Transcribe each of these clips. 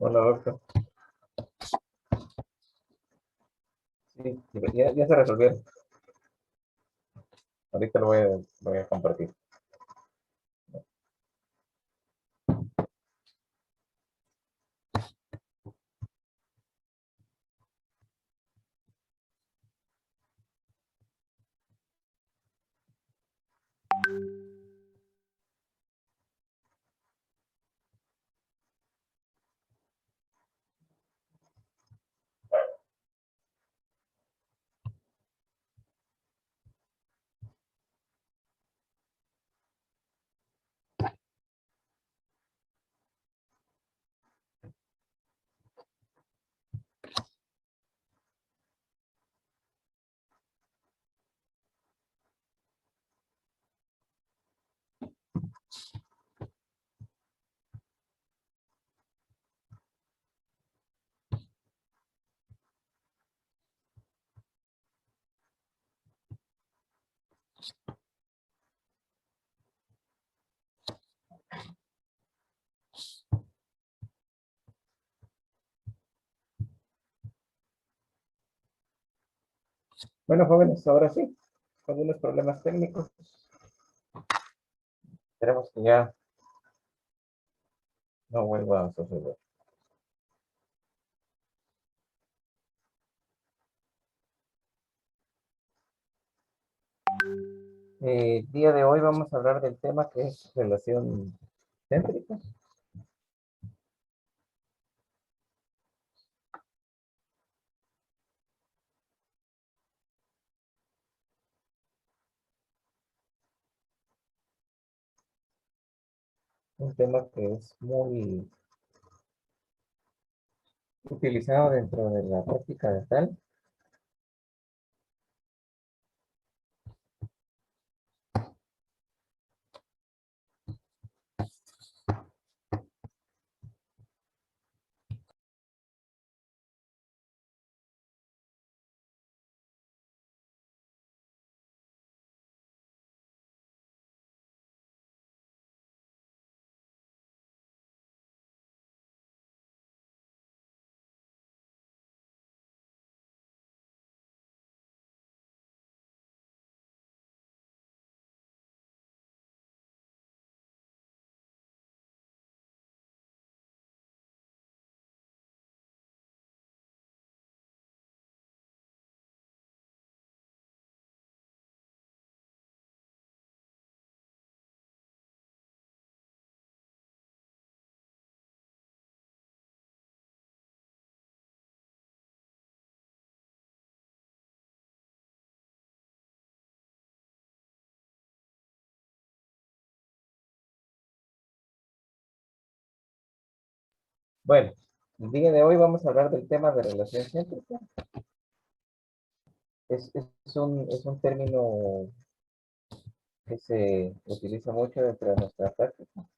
Hola, doctor. Sí, ya se resolvieron. Ahorita lo voy a compartir. Bueno, jóvenes, ahora sí, con unos problemas técnicos. Esperemos que ya no vuelva a suceder. El día de hoy vamos a hablar del tema que es relación céntrica. Un tema que es muy utilizado dentro de la práctica dental. Bueno, el día de hoy vamos a hablar del tema de relación céntrica. Es un término que se utiliza mucho dentro de nuestra práctica.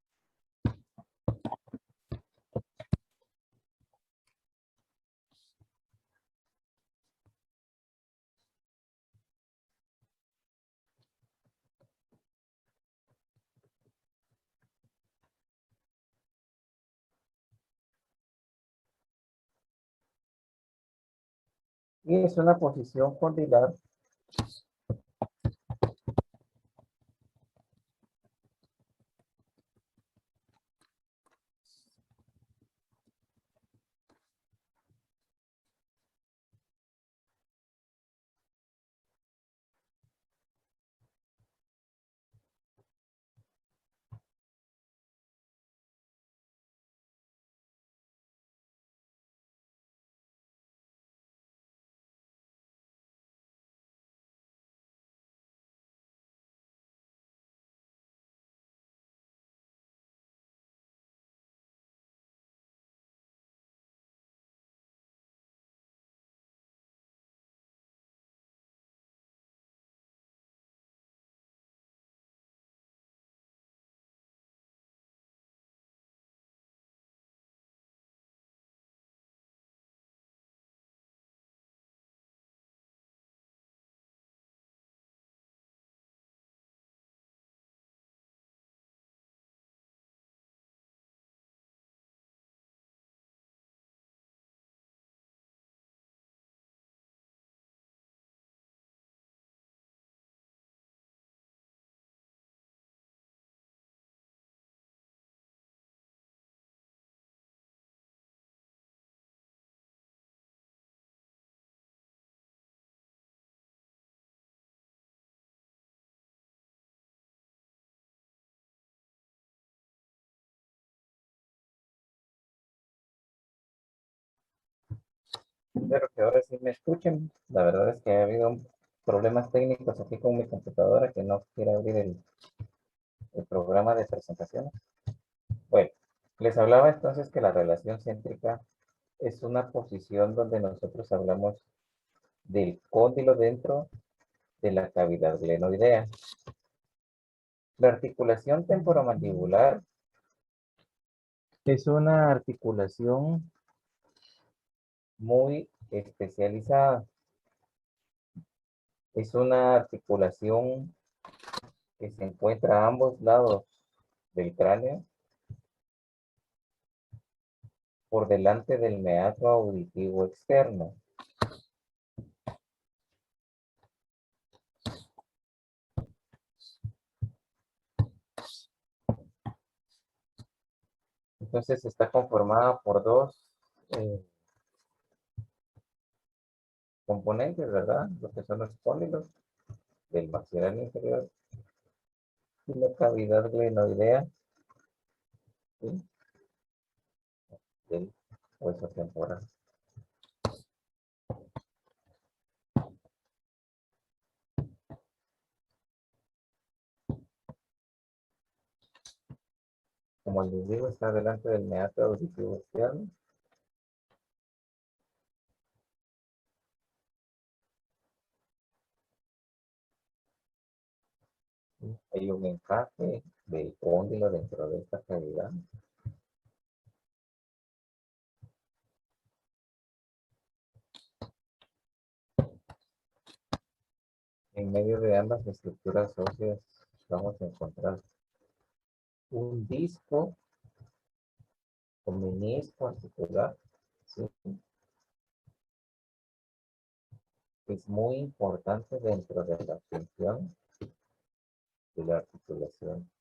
Y es una posición condilar Espero que ahora sí me escuchen. La verdad es que ha habido problemas técnicos aquí con mi computadora que no quiere abrir el programa de presentaciones. Bueno, les hablaba entonces que la relación céntrica es una posición donde nosotros hablamos del cóndilo dentro de la cavidad glenoidea. La articulación temporomandibular es una articulación muy especializada. Es una articulación que se encuentra a ambos lados del cráneo por delante del meato auditivo externo. Entonces está conformada por dos eh, componentes, ¿verdad? Lo que son los cóndilos del maxilar inferior y la cavidad glenoidea, ¿sí?, del hueso temporal. Como les digo, está delante del meato auditivo externo. ¿Sí? Hay un encaje del cóndilo dentro de esta cavidad. En medio de ambas estructuras óseas vamos a encontrar un disco o menisco articular, ¿sí?, que es muy importante dentro de la función de la articulación.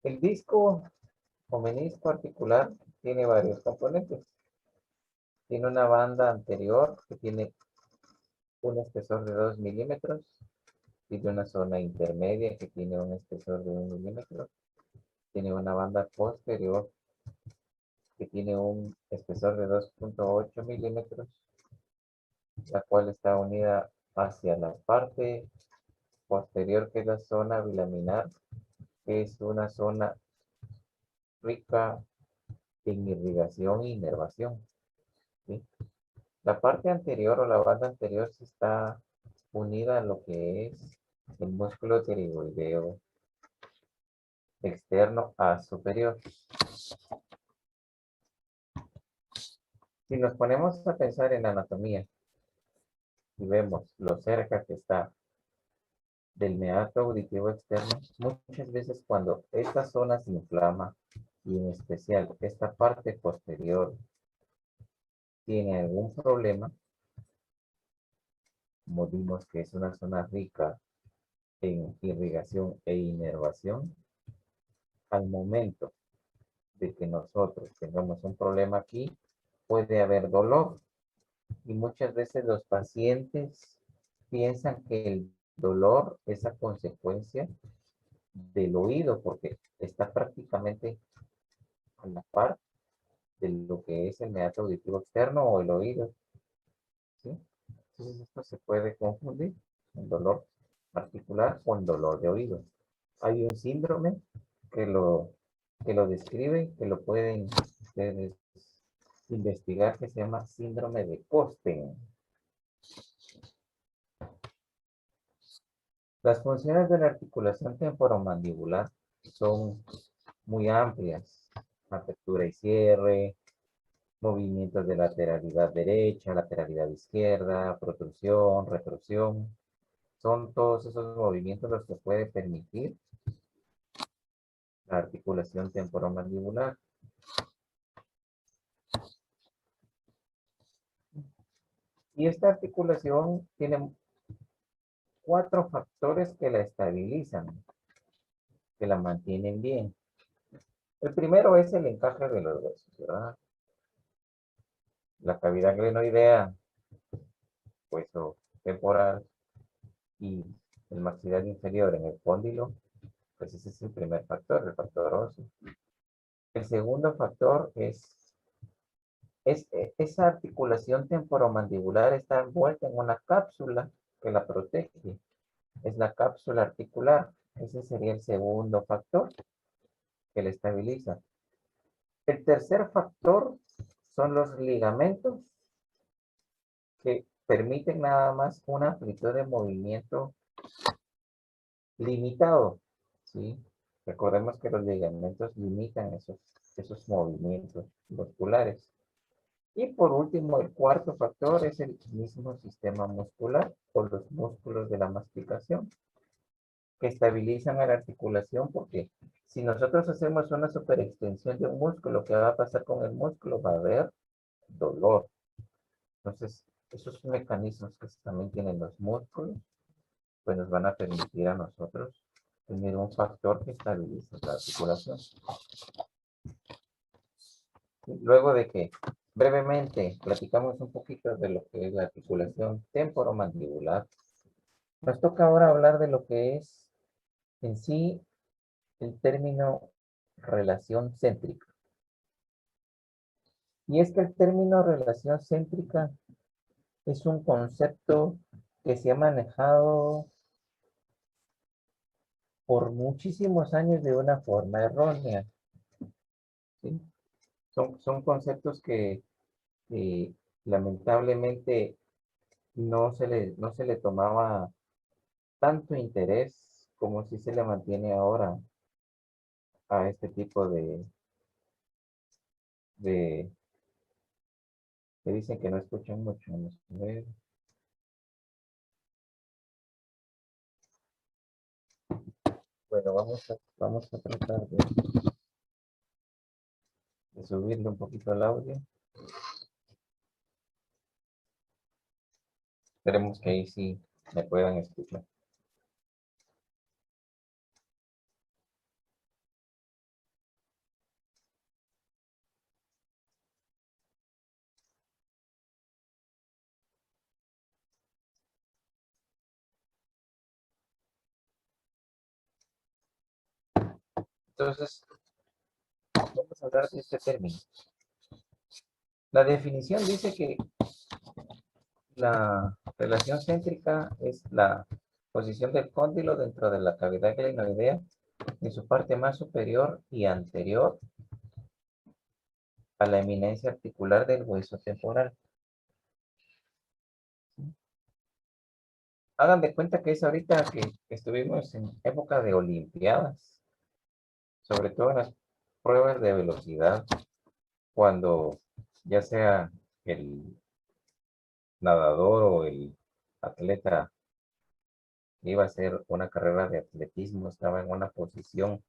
El disco o menisco articular tiene varios componentes. Tiene una banda anterior que tiene un espesor de 2 milímetros. Tiene una zona intermedia que tiene un espesor de 1 milímetro. Tiene una banda posterior que tiene un espesor de 2,8 milímetros, la cual está unida hacia la parte posterior, que es la zona bilaminar, que es una zona rica en irrigación e inervación, ¿sí? La parte anterior o la banda anterior se está unida a lo que es el músculo pterigoideo externo a superior. Si nos ponemos a pensar en anatomía y vemos lo cerca que está del meato auditivo externo, muchas veces cuando esta zona se inflama, y en especial esta parte posterior tiene algún problema, como vimos que es una zona rica en irrigación e inervación, al momento de que nosotros tengamos un problema aquí, puede haber dolor. Y muchas veces los pacientes piensan que el dolor es a consecuencia del oído, porque está prácticamente a la par de lo que es el meato auditivo externo o el oído, ¿sí? Entonces esto se puede confundir en dolor articular con dolor de oído. Hay un síndrome que lo, que lo describe, que lo pueden ustedes investigar, que se llama síndrome de Costen. Las funciones de la articulación temporomandibular son muy amplias: apertura y cierre, movimientos de lateralidad derecha, lateralidad izquierda, protrusión, retrusión. Son todos esos movimientos los que puede permitir la articulación temporomandibular. Y esta articulación tiene 4 factores que la estabilizan, que la mantienen bien. El primero es el encaje de los huesos, ¿verdad? La cavidad glenoidea, hueso temporal, y el maxilar inferior en el cóndilo, pues ese es el primer factor, el factor óseo. El segundo factor esa articulación temporomandibular está envuelta en una cápsula que la protege. Es la cápsula articular. Ese sería el segundo factor que la estabiliza. El tercer factor son los ligamentos que permiten nada más una amplitud de movimiento limitado, ¿sí? Recordemos que los ligamentos limitan esos movimientos musculares. Y por último, el cuarto factor es el mismo sistema muscular o los músculos de la masticación que estabilizan a la articulación, porque si nosotros hacemos una superextensión de un músculo, ¿qué va a pasar con el músculo? Va a haber dolor. Entonces, esos mecanismos que también tienen los músculos, pues nos van a permitir a nosotros tener un factor que estabiliza la articulación. Luego de que brevemente platicamos un poquito de lo que es la articulación temporomandibular, nos toca ahora hablar de lo que es en sí el término relación céntrica. Y es que el término relación céntrica es un concepto que se ha manejado por muchísimos años de una forma errónea, ¿sí? Son conceptos que lamentablemente no se le tomaba tanto interés como si se le mantiene ahora a este tipo de que dicen que no escuchan mucho. Vamos a ver. Bueno, vamos a tratar de subirle un poquito el audio. Esperemos que ahí sí me puedan escuchar. Entonces, vamos a hablar de este término. La definición dice que la relación céntrica es la posición del cóndilo dentro de la cavidad glenoidea en su parte más superior y anterior a la eminencia articular del hueso temporal. Hagan de cuenta que es ahorita que estuvimos en época de olimpiadas, sobre todo en las pruebas de velocidad, cuando ya sea el nadador o el atleta que iba a hacer una carrera de atletismo estaba en una posición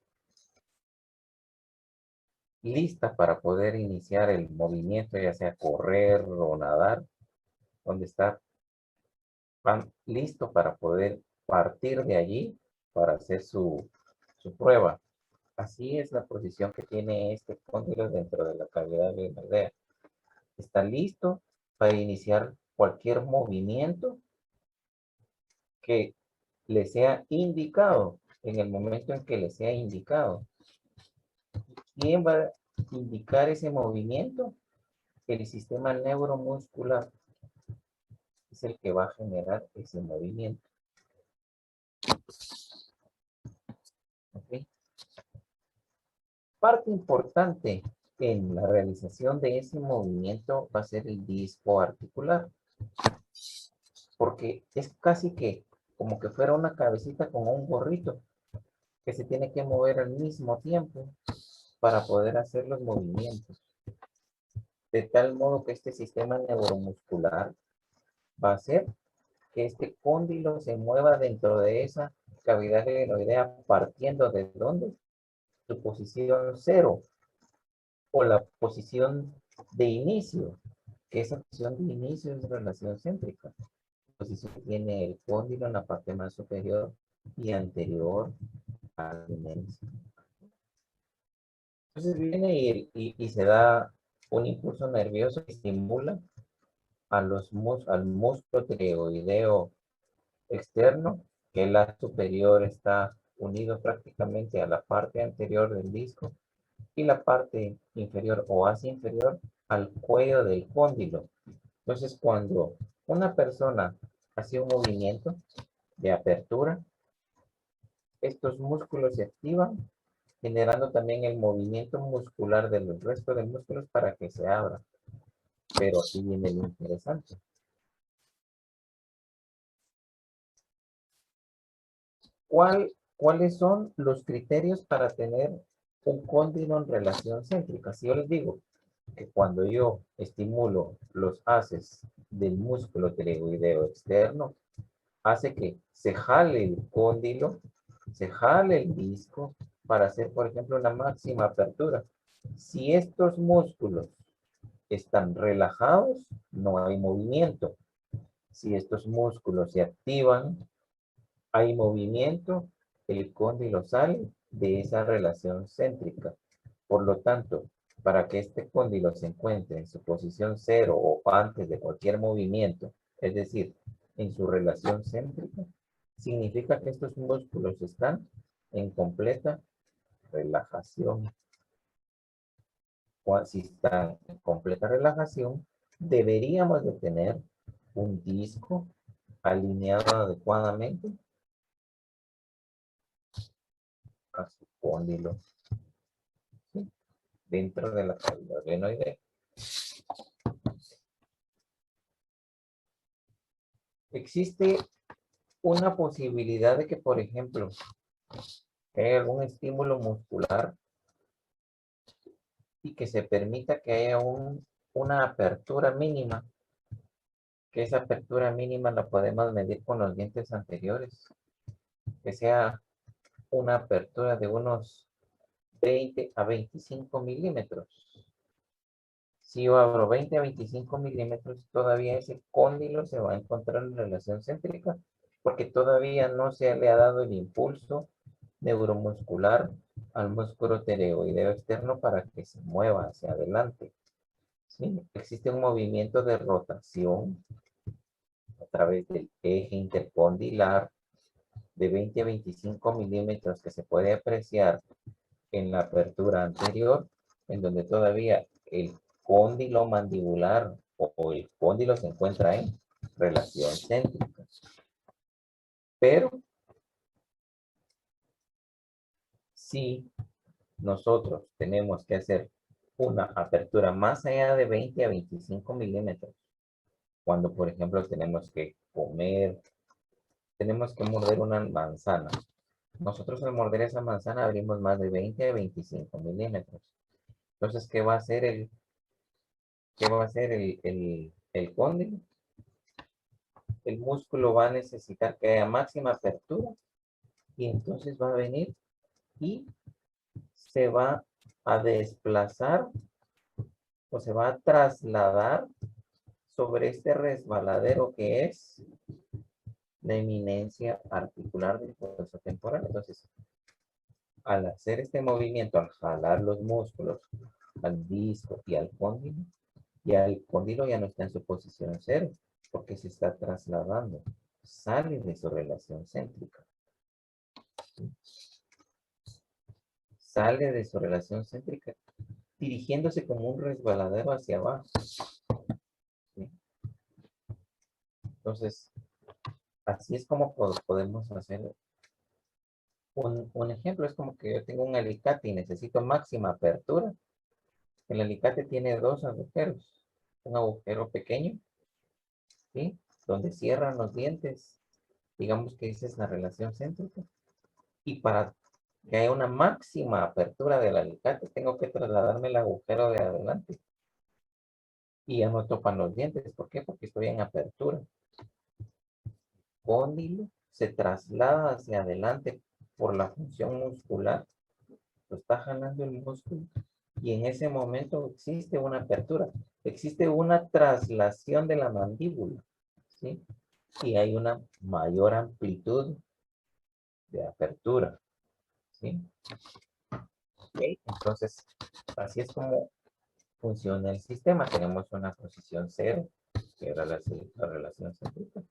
lista para poder iniciar el movimiento, ya sea correr o nadar, donde está listo para poder partir de allí para hacer su prueba. Así es la posición que tiene este cóndilo dentro de la cavidad glenoidea. Está listo para iniciar cualquier movimiento que le sea indicado en el momento en que le sea indicado. ¿Quién va a indicar ese movimiento? El sistema neuromuscular es el que va a generar ese movimiento. ¿Okay? Parte importante en la realización de ese movimiento va a ser el disco articular, porque es casi que como que fuera una cabecita con un gorrito que se tiene que mover al mismo tiempo para poder hacer los movimientos. De tal modo que este sistema neuromuscular va a hacer que este cóndilo se mueva dentro de esa cavidad glenoidea partiendo de ¿dónde? Su posición cero o la posición de inicio, que esa posición de inicio es relación céntrica. La posición que tiene el cóndilo en la parte más superior y anterior a la eminencia. Entonces viene y se da un impulso nervioso que estimula al músculo tireoideo externo, que el lado superior está unido prácticamente a la parte anterior del disco, y la parte inferior o hacia inferior al cuello del cóndilo. Entonces, cuando una persona hace un movimiento de apertura, estos músculos se activan, generando también el movimiento muscular del resto de músculos para que se abra. Pero aquí viene lo interesante. ¿Cuáles son los criterios para tener un cóndilo en relación céntrica? Si yo les digo que cuando yo estimulo los haces del músculo pterygoideo externo, hace que se jale el cóndilo, se jale el disco para hacer, por ejemplo, una máxima apertura. Si estos músculos están relajados, no hay movimiento. Si estos músculos se activan, hay movimiento, el cóndilo sale de esa relación céntrica. Por lo tanto, para que este cóndilo se encuentre en su posición cero o antes de cualquier movimiento, es decir, en su relación céntrica, significa que estos músculos están en completa relajación. O si están en completa relajación, deberíamos de tener un disco alineado adecuadamente a su cóndilo, ¿sí? Dentro de la cavidad glenoidea. Existe una posibilidad de que, por ejemplo, haya algún estímulo muscular y que se permita que haya una apertura mínima, que esa apertura mínima la podemos medir con los dientes anteriores, que sea una apertura de unos 20 a 25 milímetros. Si yo abro 20 a 25 milímetros, todavía ese cóndilo se va a encontrar en relación céntrica, porque todavía no se le ha dado el impulso neuromuscular al músculo pterygoideo externo para que se mueva hacia adelante. ¿Sí? Existe un movimiento de rotación a través del eje intercondilar de 20 a 25 milímetros que se puede apreciar en la apertura anterior, en donde todavía el cóndilo mandibular o el cóndilo se encuentra en relación céntrica. Pero si nosotros tenemos que hacer una apertura más allá de 20 a 25 milímetros, cuando por ejemplo tenemos que comer, tenemos que morder una manzana. Nosotros al morder esa manzana abrimos más de 20 a 25 milímetros. Entonces, ¿qué va a hacer el cóndilo? El músculo va a necesitar que haya máxima apertura y entonces va a venir y se va a desplazar o se va a trasladar sobre este resbaladero que es la eminencia articular del proceso temporal. Entonces, al hacer este movimiento, al jalar los músculos, al disco y al cóndilo, ya el cóndilo ya no está en su posición cero, porque se está trasladando, sale de su relación céntrica. Sale de su relación céntrica, dirigiéndose como un resbaladero hacia abajo. ¿Sí? Entonces, así es como podemos hacer un ejemplo. Es como que yo tengo un alicate y necesito máxima apertura. El alicate tiene dos agujeros. Un agujero pequeño, ¿sí? Donde cierran los dientes. Digamos que esa es la relación céntrica. Y para que haya una máxima apertura del alicate, tengo que trasladarme el agujero de adelante. Y ya no topan los dientes. ¿Por qué? Porque estoy en apertura. Cóndilo se traslada hacia adelante por la función muscular. Lo está jalando el músculo. Y en ese momento existe una apertura. Existe una traslación de la mandíbula. ¿Sí? Y hay una mayor amplitud de apertura. ¿Sí? Okay. Entonces, así es como funciona el sistema. Tenemos una posición cero, que era la relación céntrica.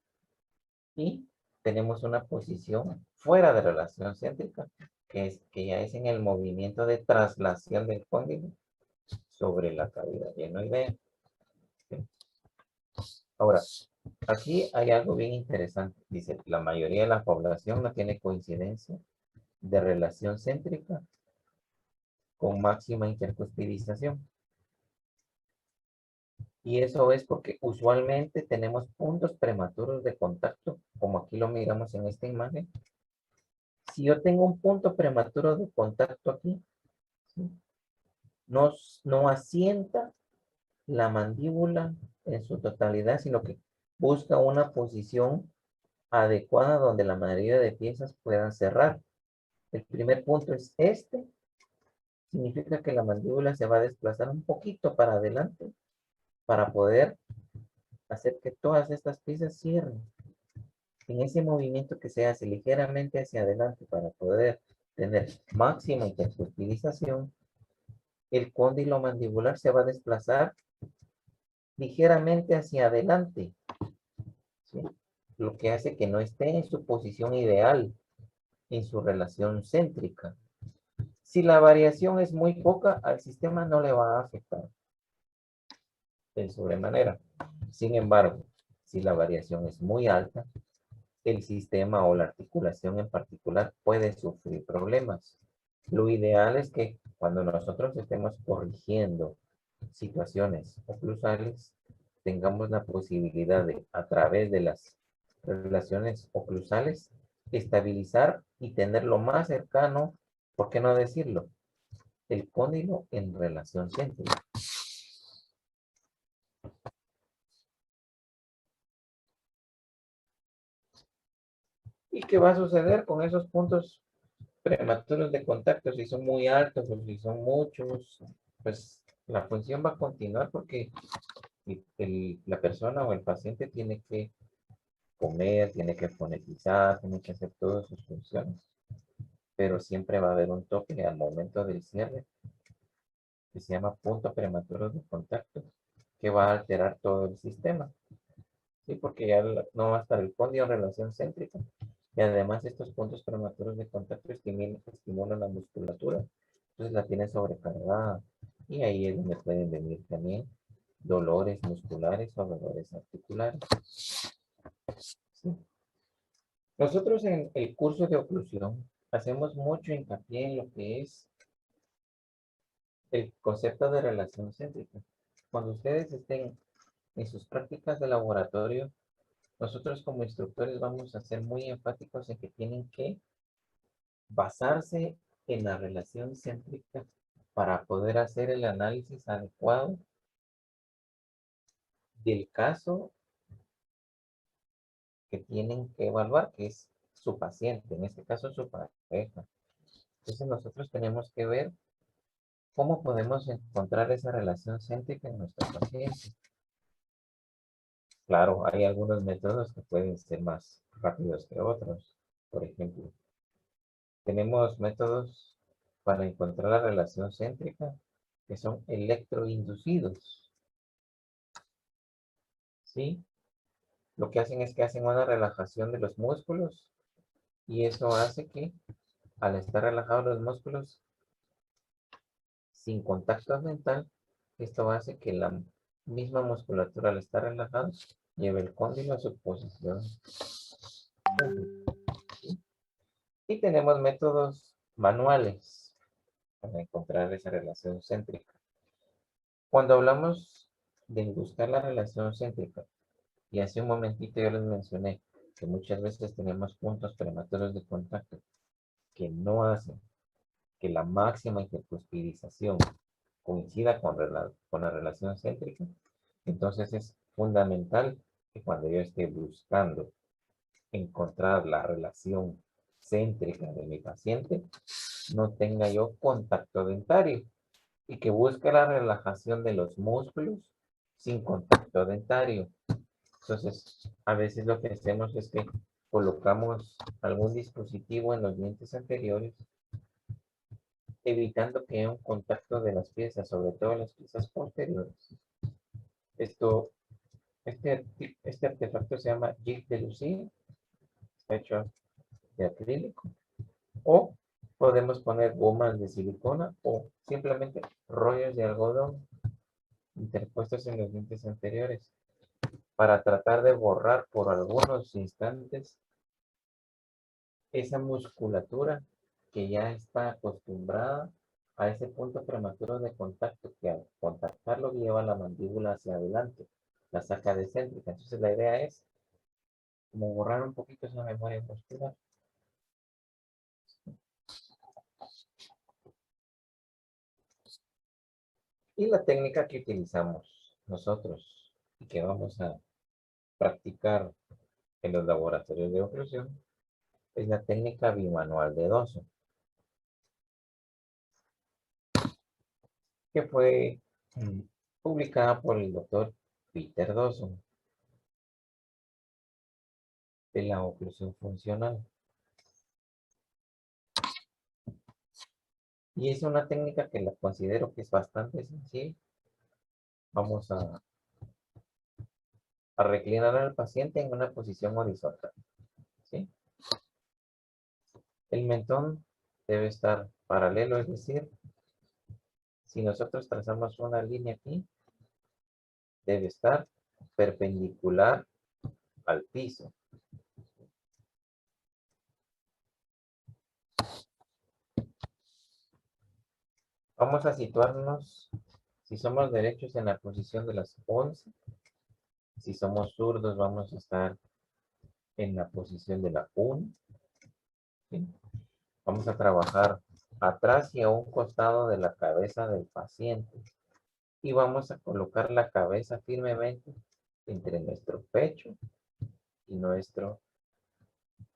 Y tenemos una posición fuera de relación céntrica, que ya es en el movimiento de traslación del cóndilo sobre la cavidad enoidea. Ahora, aquí hay algo bien interesante. Dice, la mayoría de la población no tiene coincidencia de relación céntrica con máxima intercuspidización. Y eso es porque usualmente tenemos puntos prematuros de contacto, como aquí lo miramos en esta imagen. Si yo tengo un punto prematuro de contacto aquí, ¿sí? no asienta la mandíbula en su totalidad, sino que busca una posición adecuada donde la mayoría de piezas puedan cerrar. El primer punto es este. Significa que la mandíbula se va a desplazar un poquito para adelante para poder hacer que todas estas piezas cierren. En ese movimiento que se hace ligeramente hacia adelante para poder tener máxima intercostilización, el cóndilo mandibular se va a desplazar ligeramente hacia adelante, ¿sí? Lo que hace que no esté en su posición ideal, en su relación céntrica. Si la variación es muy poca, al sistema no le va a afectar de sobremanera. Sin embargo, si la variación es muy alta, el sistema o la articulación en particular puede sufrir problemas. Lo ideal es que cuando nosotros estemos corrigiendo situaciones oclusales, tengamos la posibilidad de, a través de las relaciones oclusales, estabilizar y tenerlo más cercano, ¿por qué no decirlo? El cóndilo en relación céntrica. ¿Y qué va a suceder con esos puntos prematuros de contacto? Si son muy altos o si son muchos, pues la función va a continuar porque la persona o el paciente tiene que comer, tiene que fonetizar, tiene que hacer todas sus funciones. Pero siempre va a haber un toque al momento del cierre que se llama punto prematuro de contacto, que va a alterar todo el sistema. Sí, porque ya no va a estar el cóndilo en relación céntrica. Y además estos puntos prematuros de contacto estimulan la musculatura. Entonces la tiene sobrecargada. Y ahí es donde pueden venir también dolores musculares o dolores articulares. ¿Sí? Nosotros en el curso de oclusión hacemos mucho hincapié en lo que es el concepto de relación céntrica. Cuando ustedes estén en sus prácticas de laboratorio, nosotros como instructores vamos a ser muy enfáticos en que tienen que basarse en la relación céntrica para poder hacer el análisis adecuado del caso que tienen que evaluar, que es su paciente, en este caso su pareja. Entonces nosotros tenemos que ver cómo podemos encontrar esa relación céntrica en nuestro paciente. Claro, hay algunos métodos que pueden ser más rápidos que otros. Por ejemplo, tenemos métodos para encontrar la relación céntrica que son electroinducidos, ¿sí? Lo que hacen es que hacen una relajación de los músculos y eso hace que al estar relajados los músculos sin contacto mental, esto hace que la misma musculatura al estar relajada lleve el cóndilo a su posición. Y tenemos métodos manuales para encontrar esa relación céntrica. Cuando hablamos de buscar la relación céntrica, y hace un momentito yo les mencioné que muchas veces tenemos puntos prematuros de contacto que no hacen que la máxima intercuspidización coincida con la relación céntrica, entonces es fundamental que cuando yo esté buscando encontrar la relación céntrica de mi paciente, no tenga yo contacto dentario y que busque la relajación de los músculos sin contacto dentario. Entonces, a veces lo que hacemos es que colocamos algún dispositivo en los dientes anteriores, evitando que haya un contacto de las piezas, sobre todo las piezas posteriores. Esto, este artefacto se llama Gil de Lucía, está hecho de acrílico, o Podemos poner gomas de silicona o simplemente rollos de algodón interpuestos en los dientes anteriores para tratar de borrar por algunos instantes esa musculatura que ya está acostumbrada a ese punto prematuro de contacto que al contactarlo lleva la mandíbula hacia adelante, la saca descéntrica. Entonces la idea es como borrar un poquito esa memoria muscular. Y la técnica que utilizamos nosotros y que vamos a practicar en los laboratorios de oclusión es la técnica bimanual de Dawson, que fue publicada por el doctor Peter Dawson de la oclusión funcional. Y es una técnica que la considero que es bastante sencilla. Vamos a reclinar al paciente en una posición horizontal, ¿sí? El mentón debe estar paralelo, es decir, si nosotros trazamos una línea aquí, debe estar perpendicular al piso. Vamos a situarnos, si somos derechos, en la posición de las 11. Si somos zurdos, vamos a estar en la posición de la 1. ¿Sí? Vamos a trabajar atrás y a un costado de la cabeza del paciente. Y vamos a colocar la cabeza firmemente entre nuestro pecho y nuestro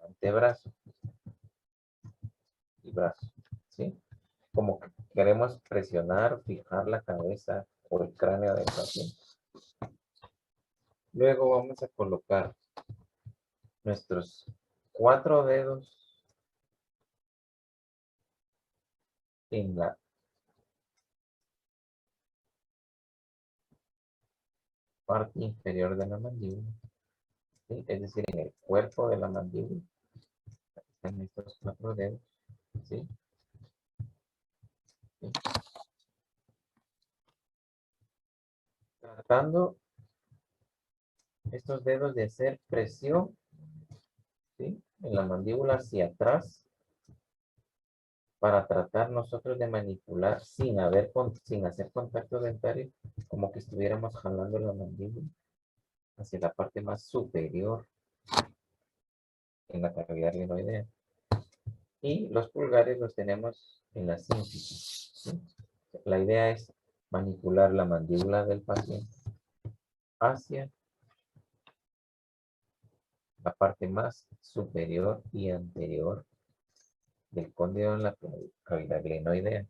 antebrazo y brazo. ¿Sí? Como que queremos presionar, fijar la cabeza o el cráneo del paciente. Luego vamos a colocar nuestros 4 dedos en la parte inferior de la mandíbula, ¿sí? Es decir, en el cuerpo de la mandíbula. Están estos 4 dedos, ¿sí? ¿Sí? Tratando estos dedos de hacer presión, ¿sí? En la mandíbula hacia atrás para tratar nosotros de manipular sin hacer contacto dentario, como que estuviéramos jalando la mandíbula hacia la parte más superior en la cavidad glenoidea. Y los pulgares los tenemos en la sínfisis, ¿sí? La idea es manipular la mandíbula del paciente hacia la parte más superior y anterior del cóndilo en la cavidad glenoidea.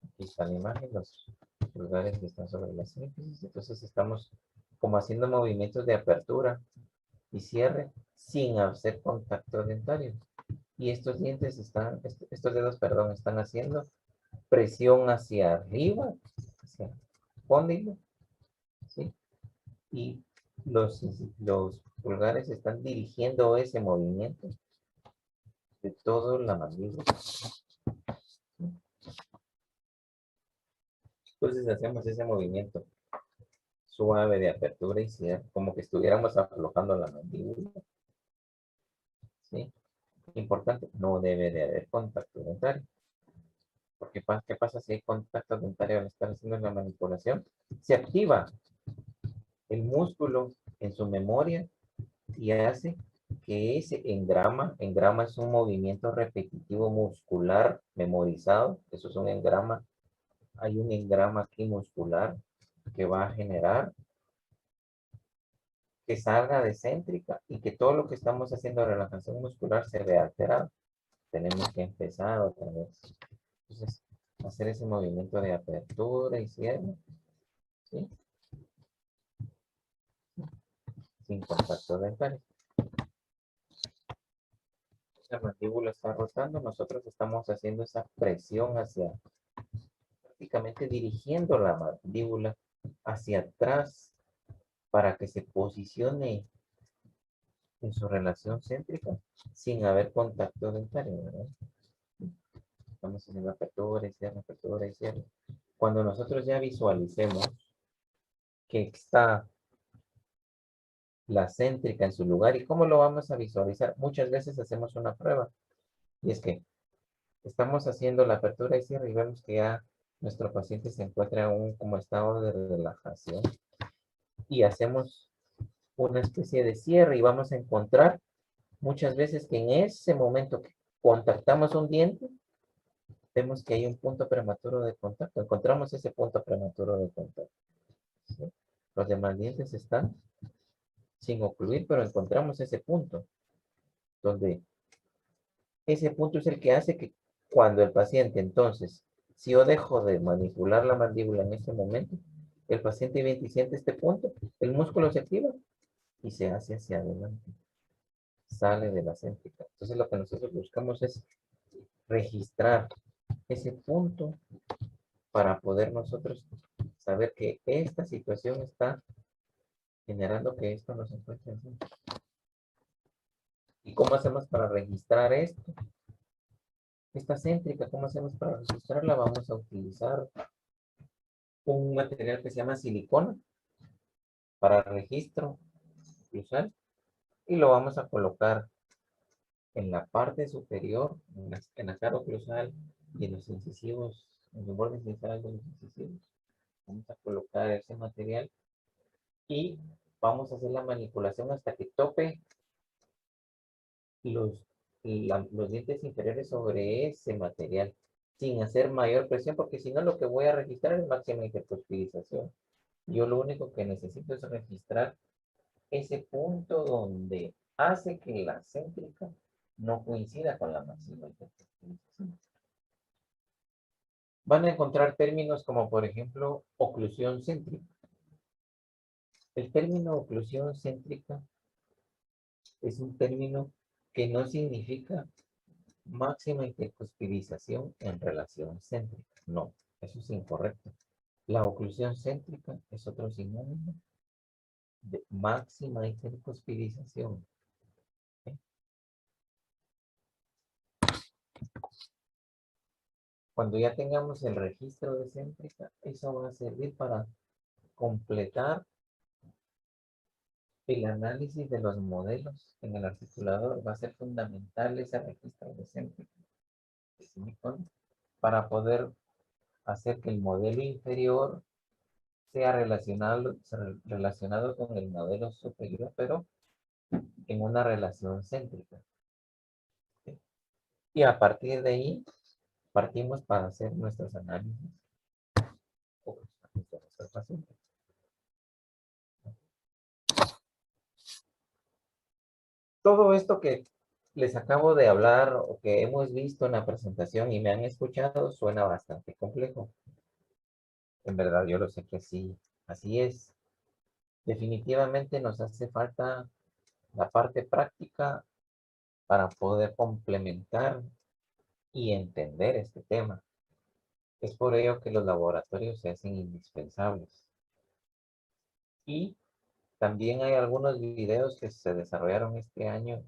Aquí está la imagen, los pulgares que están sobre la sínfisis. Entonces estamos como haciendo movimientos de apertura y cierre sin hacer contacto dentario. Y estos dientes están, estos dedos, perdón, están haciendo presión hacia arriba, hacia el cóndilo, ¿sí? Y los pulgares están dirigiendo ese movimiento de toda la mandíbula. Entonces hacemos ese movimiento suave de apertura y cierre, como que estuviéramos aflojando la mandíbula, ¿sí? Importante, no debe de haber contacto dentario. Porque ¿qué pasa si hay contacto dentario al estar haciendo la manipulación? Se activa el músculo en su memoria y hace que ese engrama es un movimiento repetitivo muscular memorizado, eso es un engrama, hay un engrama aquí muscular que va a generar que salga descéntrica y que todo lo que estamos haciendo de relajación muscular se vea alterado. Tenemos que empezar otra vez. Entonces, hacer ese movimiento de apertura y cierre, ¿sí? Sin contacto dental. La mandíbula está rotando, nosotros estamos haciendo esa presión hacia, prácticamente dirigiendo la mandíbula hacia atrás para que se posicione en su relación céntrica sin haber contacto dentario, ¿verdad? Estamos haciendo apertura y cierre. Cuando nosotros ya visualicemos que está la céntrica en su lugar, ¿y cómo lo vamos a visualizar? Muchas veces hacemos una prueba, y es que estamos haciendo la apertura y cierre y vemos que ya nuestro paciente se encuentra en un como estado de relajación, y hacemos una especie de cierre y vamos a encontrar muchas veces que en ese momento que contactamos un diente, vemos que hay un punto prematuro de contacto. Encontramos ese punto prematuro de contacto, ¿sí? Los demás dientes están sin ocluir, pero encontramos ese punto, donde ese punto es el que hace que cuando el paciente, entonces, si yo dejo de manipular la mandíbula en ese momento, el paciente bien siente este punto, el músculo se activa y se hace hacia adelante, sale de la céntrica. Entonces lo que nosotros buscamos es registrar ese punto para poder nosotros saber que esta situación está generando que esto nos encuentre así. ¿Y cómo hacemos para registrar esto? Esta céntrica, ¿cómo hacemos para registrarla? Vamos a utilizar un material que se llama silicona para registro oclusal y lo vamos a colocar en la parte superior, en la cara oclusal y en los incisivos, en los bordes centrales de los incisivos. Vamos a colocar ese material y vamos a hacer la manipulación hasta que tope los, los dientes inferiores sobre ese material, sin hacer mayor presión, porque si no lo que voy a registrar es máxima hiperpospirización. Yo lo único que necesito es registrar ese punto donde hace que la céntrica no coincida con la máxima hiperpospirización. Van a encontrar términos como, por ejemplo, oclusión céntrica. El término oclusión céntrica es un término que no significa máxima hiperpospirización en relación céntrica. No, eso es incorrecto. La oclusión céntrica es otro sinónimo de máxima hiperpospirización. ¿Okay? Cuando ya tengamos el registro de céntrica, eso va a servir para completar el análisis de los modelos en el articulador. Va a ser fundamental ese registro de céntrica para poder hacer que el modelo inferior sea relacionado con el modelo superior, pero en una relación céntrica. ¿Sí? Y a partir de ahí, partimos para hacer nuestros análisis o nuestros pacientes. Todo esto que les acabo de hablar o que hemos visto en la presentación y me han escuchado suena bastante complejo. En verdad, yo lo sé que sí, así es. Definitivamente nos hace falta la parte práctica para poder complementar y entender este tema. Es por ello que los laboratorios se hacen indispensables. Y también hay algunos videos que se desarrollaron este año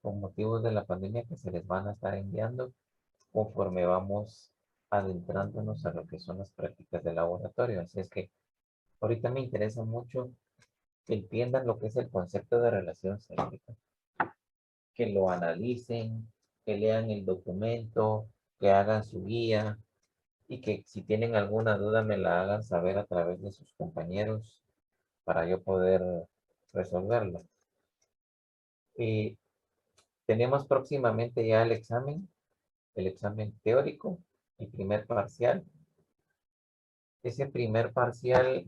con motivos de la pandemia que se les van a estar enviando conforme vamos adentrándonos a lo que son las prácticas de laboratorio. Así es que ahorita me interesa mucho que entiendan lo que es el concepto de relación céntrica, que lo analicen, que lean el documento, que hagan su guía y que si tienen alguna duda me la hagan saber a través de sus compañeros para yo poder resolverla. Y tenemos próximamente ya el examen teórico, el primer parcial. Ese primer parcial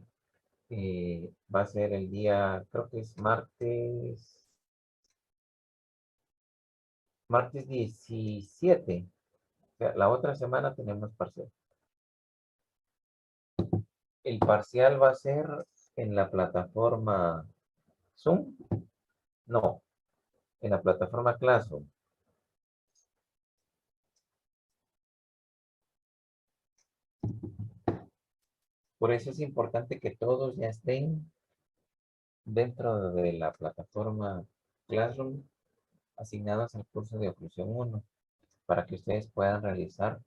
va a ser el día, creo que es martes 17. O sea, la otra semana tenemos parcial. El parcial va a ser en la plataforma Zoom. No, en la plataforma Classroom. Por eso es importante que todos ya estén dentro de la plataforma Classroom asignados al curso de oclusión 1 para que ustedes puedan realizar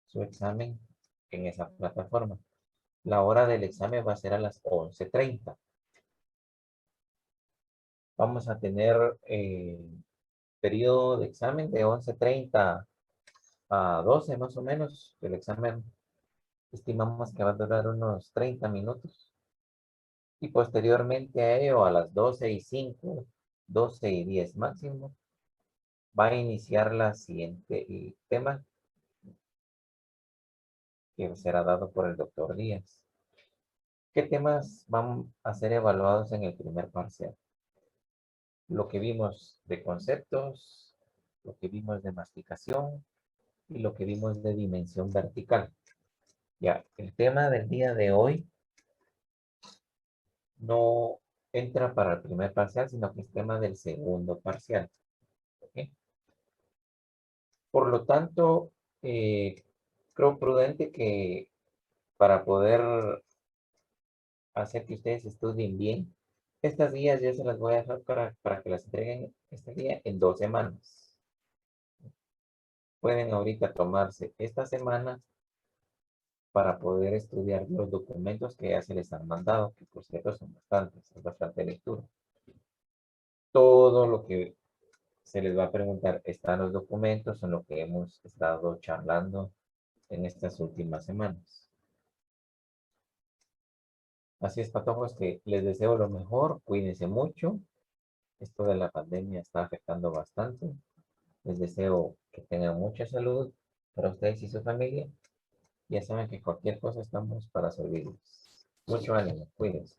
su examen en esa plataforma. La hora del examen va a ser a las 11:30. Vamos a tener periodo de examen de 11:30 a 12 más o menos. El examen estimamos que va a durar unos 30 minutos. Y posteriormente a ello, a las 12:05, 12:10 máximo, va a iniciar la siguiente tema que será dado por el doctor Díaz. ¿Qué temas van a ser evaluados en el primer parcial? Lo que vimos de conceptos, lo que vimos de masticación y lo que vimos de dimensión vertical. Ya, el tema del día de hoy no entra para el primer parcial, sino que es tema del segundo parcial. ¿Ok? Por lo tanto, creo prudente que para poder hacer que ustedes estudien bien, estas guías yo se las voy a dejar para que las entreguen este día en 2 semanas. Pueden ahorita tomarse esta semana para poder estudiar los documentos que ya se les han mandado, que por cierto son bastantes, es bastante lectura. Todo lo que se les va a preguntar está en los documentos, en lo que hemos estado charlando en estas últimas semanas. Así es, patojos, que les deseo lo mejor, cuídense mucho. Esto de la pandemia está afectando bastante. Les deseo que tengan mucha salud para ustedes y su familia. Ya saben que cualquier cosa estamos para servirles. Mucho ánimo, cuídense.